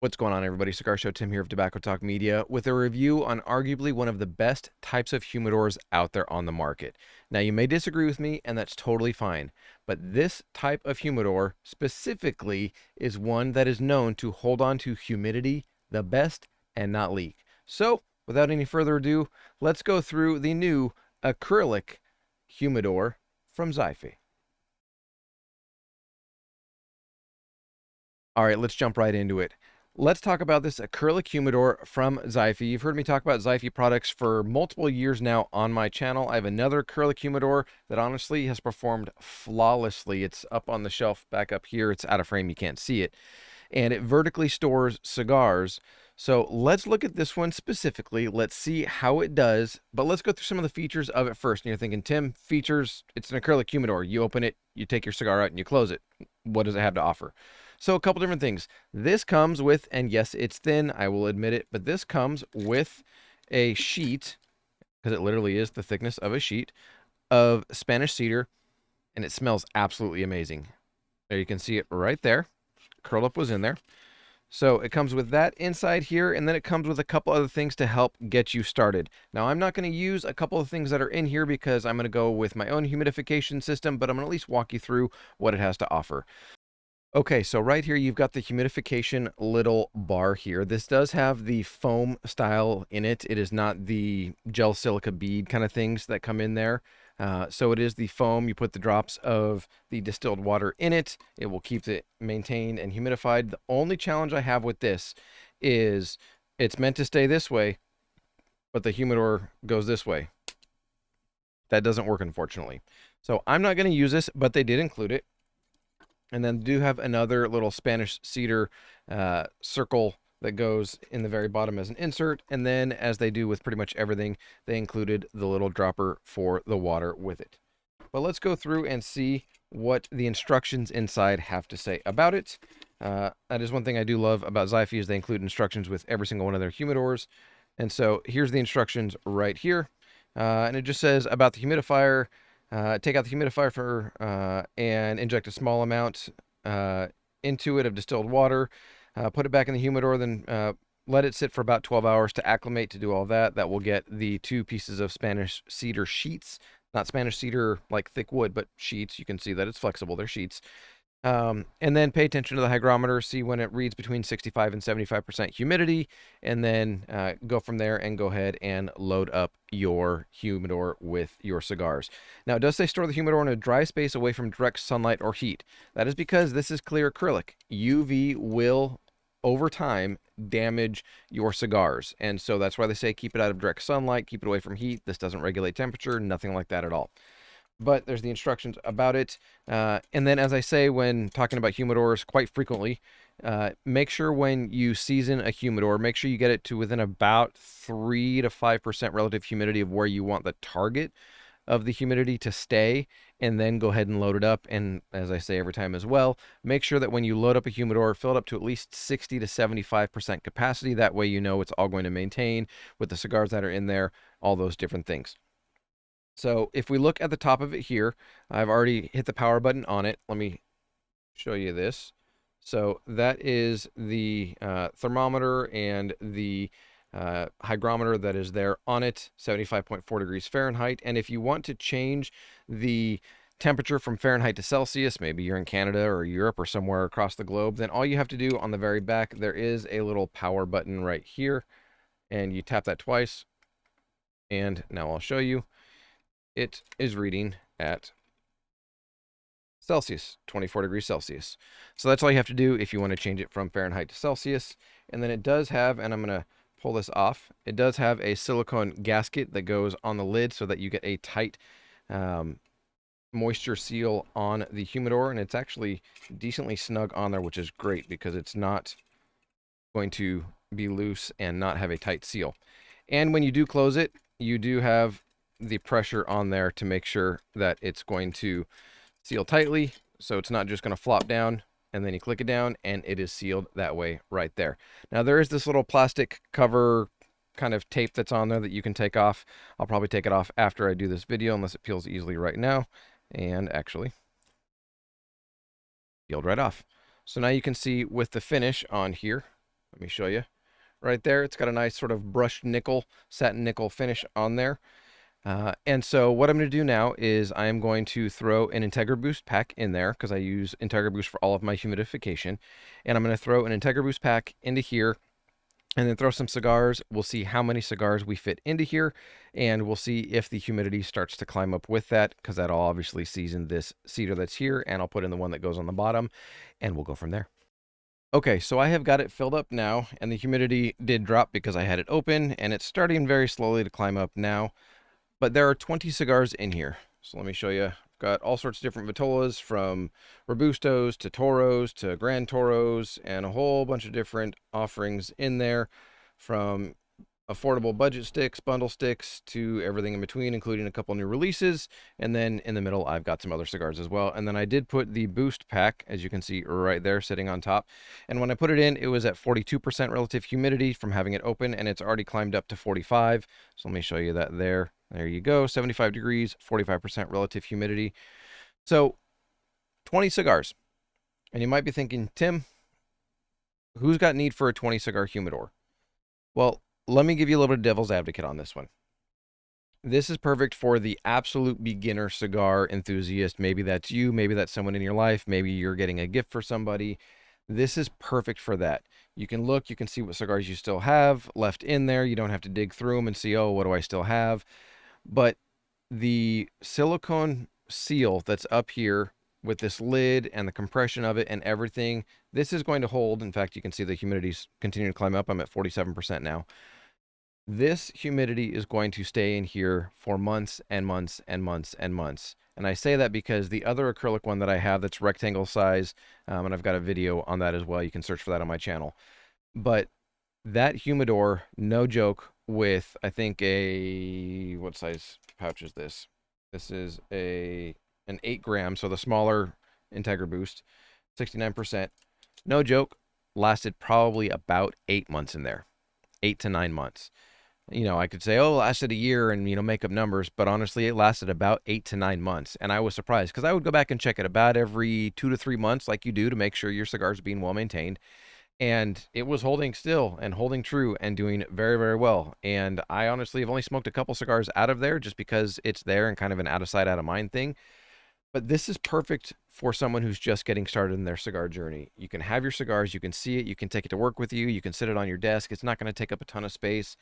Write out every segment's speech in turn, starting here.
What's going on, everybody? Cigar Show Tim here of Tobacco Talk Media with a review on arguably one of the best types of humidors out there on the market. Now, you may disagree with me, and that's totally fine, but this type of humidor specifically is one that is known to hold on to humidity the best and not leak. So, without any further ado, let's go through the new acrylic humidor from Xifei. All right, let's jump right into it. Let's talk about this acrylic humidor from Xifei. You've heard me talk about Xifei products for multiple years now on my channel. I have another acrylic humidor that honestly has performed flawlessly. It's up on the shelf back up here. It's out of frame. You can't see it. And it vertically stores cigars. So let's look at this one specifically. Let's see how it does. But let's go through some of the features of it first. And you're thinking, Tim, features, it's an acrylic humidor. You open it, you take your cigar out, and you close it. What does it have to offer? So a couple different things. This comes with, and yes, it's thin, I will admit it, but this comes with a sheet, because it literally is the thickness of a sheet, of Spanish cedar, and it smells absolutely amazing. There you can see it right there. Curl Up was in there. So it comes with that inside here, and then it comes with a couple other things to help get you started. Now, I'm not going to use a couple of things that are in here because I'm going to go with my own humidification system, but I'm going to at least walk you through what it has to offer. Okay, so right here you've got the humidification little bar here. This does have the foam style in it. It is not the gel silica bead kind of things that come in there. So it is the foam. You put the drops of the distilled water in it. It will keep it maintained and humidified. The only challenge I have with this is it's meant to stay this way, but the humidor goes this way. That doesn't work, unfortunately. So I'm not going to use this, but they did include it. And then do have another little Spanish cedar circle that goes in the very bottom as an insert. And then, as they do with pretty much everything, they included the little dropper for the water with it. But let's go through and see what the instructions inside have to say about it. That is one thing I do love about Xifei is they include instructions with every single one of their humidors. And so here's the instructions right here. And it just says about the humidifier. Take out the humidifier and inject a small amount into it of distilled water. Put it back in the humidor, then let it sit for about 12 hours to acclimate, to do all that. That will get the 2 pieces of Spanish cedar sheets. Not Spanish cedar like thick wood, but sheets. You can see that it's flexible. They're sheets. And then pay attention to the hygrometer, see when it reads between 65 and 75% humidity, and then go from there and go ahead and load up your humidor with your cigars. Now, it does say store the humidor in a dry space away from direct sunlight or heat. That is because this is clear acrylic. UV will, over time, damage your cigars. And so that's why they say keep it out of direct sunlight, keep it away from heat. This doesn't regulate temperature, nothing like that at all. But there's the instructions about it. And then, as I say when talking about humidors quite frequently, make sure when you season a humidor, make sure you get it to within about 3 to 5% relative humidity of where you want the target of the humidity to stay, and then go ahead and load it up. And as I say every time as well, make sure that when you load up a humidor, fill it up to at least 60 to 75% capacity. That way you know it's all going to maintain with the cigars that are in there, all those different things. So if we look at the top of it here, I've already hit the power button on it. Let me show you this. So that is the thermometer and the hygrometer that is there on it, 75.4 degrees Fahrenheit. And if you want to change the temperature from Fahrenheit to Celsius, maybe you're in Canada or Europe or somewhere across the globe, then all you have to do on the very back, there is a little power button right here. And you tap that twice. And now I'll show you. It is reading at Celsius, 24 degrees Celsius. So that's all you have to do if you want to change it from Fahrenheit to Celsius. And then it does have, and I'm going to pull this off, it does have a silicone gasket that goes on the lid so that you get a tight moisture seal on the humidor. And it's actually decently snug on there, which is great because it's not going to be loose and not have a tight seal. And when you do close it, you do have the pressure on there to make sure that it's going to seal tightly, so it's not just going to flop down, and then you click it down and it is sealed that way right there. Now there is this little plastic cover kind of tape that's on there that you can take off. I'll probably take it off after I do this video unless it peels easily right now, and actually peeled right off. So now you can see with the finish on here Let me show you. Right there, it's got a nice sort of brushed nickel, satin nickel finish on there. And so what I'm going to do now is I am going to throw an Integra Boost pack in there because I use Integra Boost for all of my humidification. And I'm going to throw an Integra Boost pack into here and then throw some cigars. We'll see how many cigars we fit into here, and we'll see if the humidity starts to climb up with that, because that'll obviously season this cedar that's here, and I'll put in the one that goes on the bottom, and we'll go from there. Okay, so I have got it filled up now, and the humidity did drop because I had it open, and it's starting very slowly to climb up now. But there are 20 cigars in here. So let me show you. I've got all sorts of different Vitolas, from Robustos to Toros to Grand Toros, and a whole bunch of different offerings in there, from affordable budget sticks, bundle sticks, to everything in between, including a couple new releases. And then in the middle, I've got some other cigars as well. And then I did put the Boost pack, as you can see right there, sitting on top. And when I put it in, it was at 42% relative humidity from having it open, and it's already climbed up to 45. So let me show you that there. There you go, 75 degrees, 45% relative humidity. So 20 cigars. And you might be thinking, Tim, who's got need for a 20 cigar humidor? Well, let me give you a little bit of devil's advocate on this one. This is perfect for the absolute beginner cigar enthusiast. Maybe that's you, maybe that's someone in your life, maybe you're getting a gift for somebody. This is perfect for that. You can look, you can see what cigars you still have left in there. You don't have to dig through them and see, oh, what do I still have? But the silicone seal that's up here with this lid and the compression of it and everything, this is going to hold. In fact, you can see the humidity's continuing to climb up. I'm at 47% now. This humidity is going to stay in here for months and months and months and months. And I say that because the other acrylic one that I have that's rectangle size, and I've got a video on that as well. You can search for that on my channel. But that humidor, no joke, with, I think, what size pouch is this? This is an 8 gram, so the smaller Integra Boost, 69%. No joke, lasted probably about 8 months in there, 8 to 9 months. You know, I could say, oh, it lasted a year and, you know, make up numbers, but honestly, it lasted about 8 to 9 months. And I was surprised because I would go back and check it about every 2 to 3 months, like you do, to make sure your cigar is being well maintained. And it was holding still and holding true and doing very, very well. And I honestly have only smoked a couple cigars out of there just because it's there and kind of an out of sight, out of mind thing. But this is perfect for someone who's just getting started in their cigar journey. You can have your cigars, you can see it, you can take it to work with you, you can sit it on your desk. It's not going to take up a ton of space,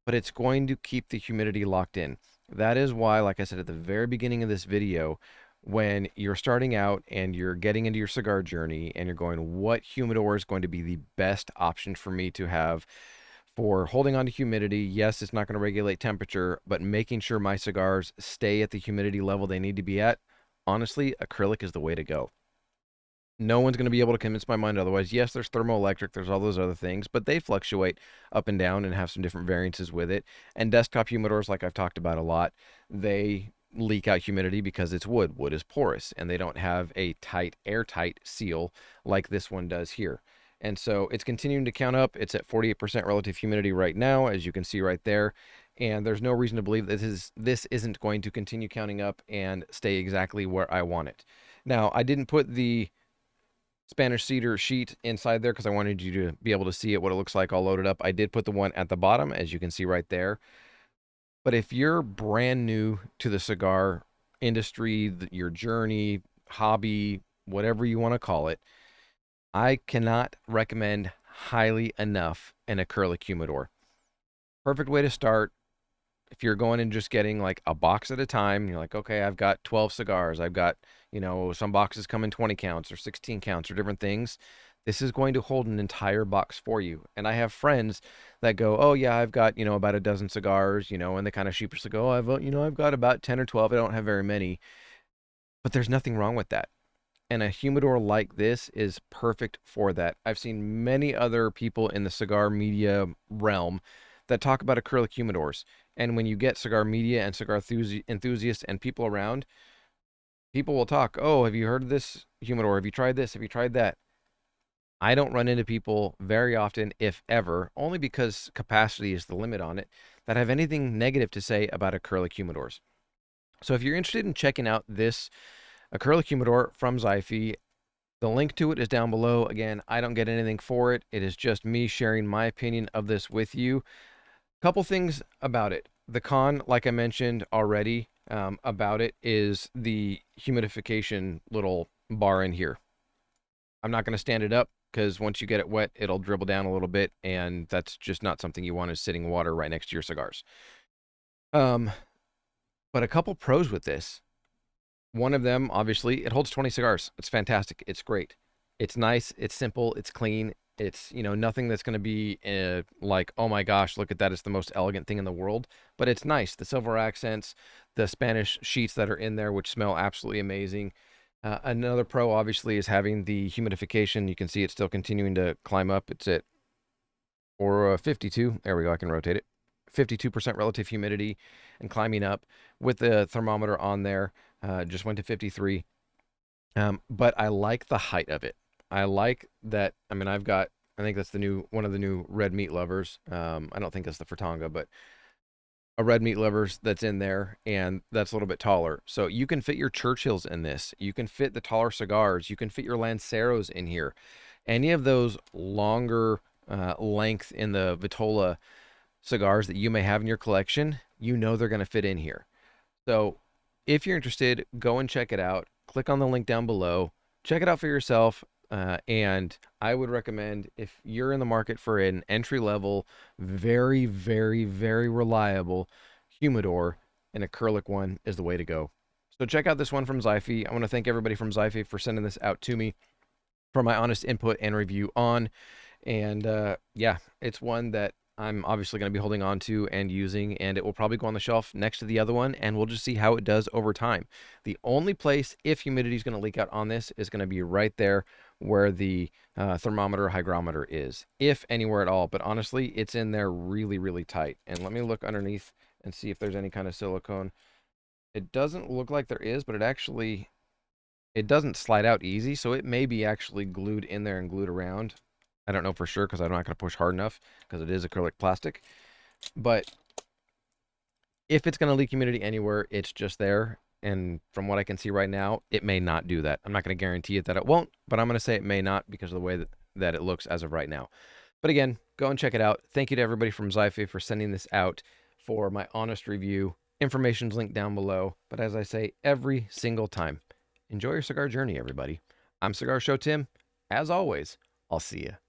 but it's going to keep the humidity locked in. That is why, like I said at the very beginning of this video, when you're starting out and you're getting into your cigar journey and you're going, what humidor is going to be the best option for me to have for holding on to humidity? Yes, it's not going to regulate temperature, but making sure my cigars stay at the humidity level they need to be at. Honestly, acrylic is the way to go. No one's going to be able to convince my mind otherwise. Yes, there's thermoelectric, there's all those other things, but they fluctuate up and down and have some different variances with it. And desktop humidors, like I've talked about a lot, they leak out humidity because it's wood. Wood is porous, and they don't have a tight, airtight seal like this one does here. And so it's continuing to count up. It's at 48% relative humidity right now, as you can see right there. And there's no reason to believe that this isn't going to continue counting up and stay exactly where I want it. Now, I didn't put the Spanish cedar sheet inside there because I wanted you to be able to see it, what it looks like all loaded up. I did put the one at the bottom, as you can see right there. But if you're brand new to the cigar industry, your journey, hobby, whatever you want to call it, I cannot recommend highly enough an acrylic humidor. Perfect way to start. If you're going and just getting like a box at a time, you're like, okay, I've got 12 cigars. I've got, you know, some boxes come in 20 counts or 16 counts or different things. This is going to hold an entire box for you. And I have friends that go, oh yeah, I've got, you know, about a dozen cigars, you know, and they kind of sheepishly go, oh, I've got about 10 or 12. I don't have very many. But there's nothing wrong with that. And a humidor like this is perfect for that. I've seen many other people in the cigar media realm that talk about acrylic humidors. And when you get cigar media and cigar enthusiasts and people around, people will talk, oh, have you heard of this humidor? Have you tried this? Have you tried that? I don't run into people very often, if ever, only because capacity is the limit on it, that have anything negative to say about acrylic humidors. So if you're interested in checking out this acrylic humidor from Xifei, The link to it is down below. Again, I don't get anything for it. It is just me sharing my opinion of this with you. Couple things about it. The con, like I mentioned already, about it is the humidification little bar in here. I'm not going to stand it up because once you get it wet, it'll dribble down a little bit, and that's just not something you want, is sitting water right next to your cigars. But a couple pros with this. One of them, obviously, it holds 20 cigars. It's fantastic. It's great. It's nice. It's simple. It's clean. It's, nothing that's going to be like, oh my gosh, look at that. It's the most elegant thing in the world. But it's nice. The silver accents, the Spanish sheets that are in there, which smell absolutely amazing. Another pro, obviously, is having the humidification. You can see it's still continuing to climb up. It's at 52. There we go. I can rotate it. 52% relative humidity and climbing up with the thermometer on there. Just went to 53. But I like the height of it. I like that. I mean, I think that's one of the new red meat lovers. I don't think that's the Furtonga, but a red meat lovers that's in there, and that's a little bit taller. So you can fit your Churchills in this. You can fit the taller cigars. You can fit your Lanceros in here. Any of those longer length in the Vitola cigars that you may have in your collection, they're going to fit in here. So if you're interested, go and check it out. Click on the link down below. Check it out for yourself. And I would recommend, if you're in the market for an entry-level, very, very, very reliable humidor, an acrylic one is the way to go. So check out this one from Xifei. I want to thank everybody from Xifei for sending this out to me for my honest input and review on. And yeah, it's one that I'm obviously going to be holding on to and using, and it will probably go on the shelf next to the other one, and we'll just see how it does over time. The only place, if humidity is going to leak out on this, is going to be right there where the thermometer hygrometer is, if anywhere at all. But honestly, it's in there really, really tight. And let me look underneath and see if there's any kind of silicone. It doesn't look like there is, but it doesn't slide out easy, so it may be actually glued in there and glued around. I don't know for sure because I'm not going to push hard enough because it is acrylic plastic. But if it's going to leak humidity anywhere, it's just there. And from what I can see right now, it may not do that. I'm not going to guarantee it that it won't, but I'm going to say it may not because of the way that it looks as of right now. But again, go and check it out. Thank you to everybody from Xifei for sending this out for my honest review. Information's linked down below. But as I say every single time, enjoy your cigar journey, everybody. I'm Cigar Show Tim. As always, I'll see you